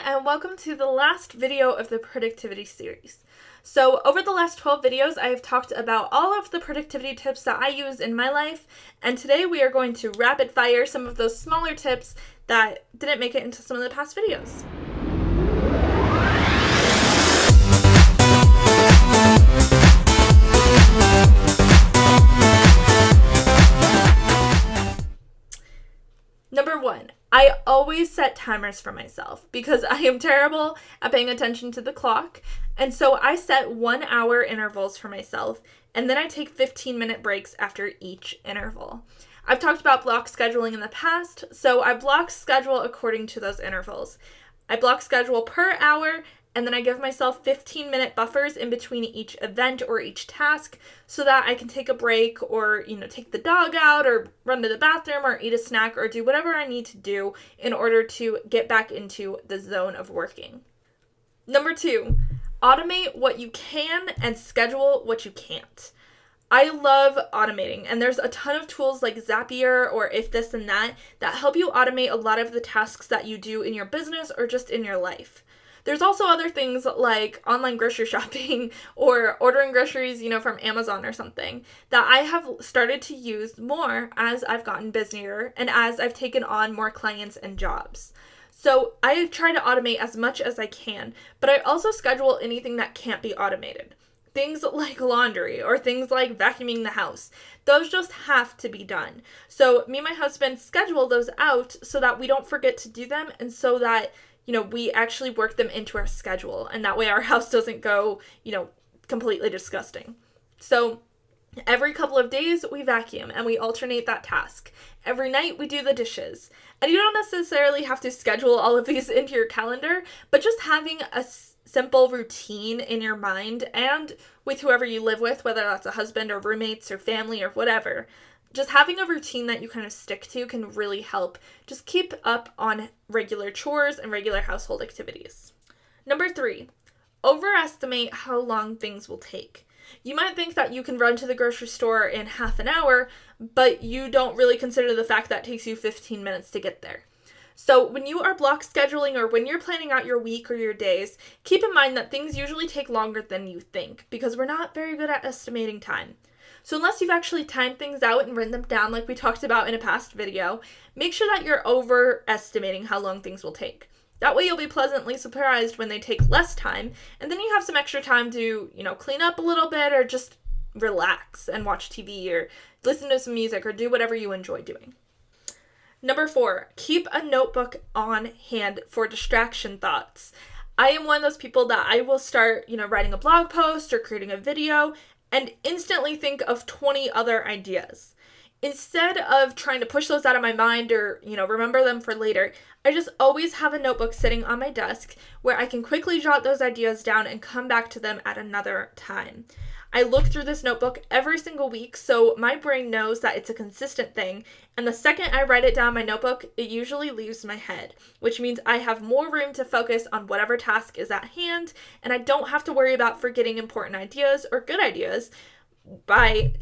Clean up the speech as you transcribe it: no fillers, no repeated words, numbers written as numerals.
and welcome to the last video of the productivity series. So over the last 12 videos, I have talked about all of the productivity tips that I use in my life, and today we are going to rapid fire some of those smaller tips that didn't make it into some of the past videos. Number 1, I always set timers for myself because I am terrible at paying attention to the clock. And so I set 1 hour intervals for myself, and then I take 15-minute breaks after each interval. I've talked about block scheduling in the past, so I block schedule according to those intervals. I block schedule per hour, and then I give myself 15-minute buffers in between each event or each task so that I can take a break or, take the dog out or run to the bathroom or eat a snack or do whatever I need to do in order to get back into the zone of working. Number 2, automate what you can and schedule what you can't. I love automating, and there's a ton of tools like Zapier or If This and That help you automate a lot of the tasks that you do in your business or just in your life. There's also other things like online grocery shopping or ordering groceries, from Amazon or something that I have started to use more as I've gotten busier and as I've taken on more clients and jobs. So I try to automate as much as I can, but I also schedule anything that can't be automated. Things like laundry or things like vacuuming the house. Those just have to be done. So me and my husband schedule those out so that we don't forget to do them and so that we actually work them into our schedule, and that way our house doesn't go, completely disgusting. So every couple of days we vacuum and we alternate that task. Every night we do the dishes. And you don't necessarily have to schedule all of these into your calendar, but just having a simple routine in your mind and with whoever you live with, whether that's a husband or roommates or family or whatever, just having a routine that you kind of stick to can really help just keep up on regular chores and regular household activities. Number 3, overestimate how long things will take. You might think that you can run to the grocery store in half an hour, but you don't really consider the fact that it takes you 15 minutes to get there. So when you are block scheduling or when you're planning out your week or your days, keep in mind that things usually take longer than you think because we're not very good at estimating time. So unless you've actually timed things out and written them down like we talked about in a past video, make sure that you're overestimating how long things will take. That way you'll be pleasantly surprised when they take less time, and then you have some extra time to, clean up a little bit or just relax and watch TV or listen to some music or do whatever you enjoy doing. Number 4, keep a notebook on hand for distraction thoughts. I am one of those people that I will start, writing a blog post or creating a video and instantly think of 20 other ideas. Instead of trying to push those out of my mind or, remember them for later, I just always have a notebook sitting on my desk where I can quickly jot those ideas down and come back to them at another time. I look through this notebook every single week, so my brain knows that it's a consistent thing, and the second I write it down in my notebook, it usually leaves my head, which means I have more room to focus on whatever task is at hand, and I don't have to worry about forgetting important ideas or good ideas by,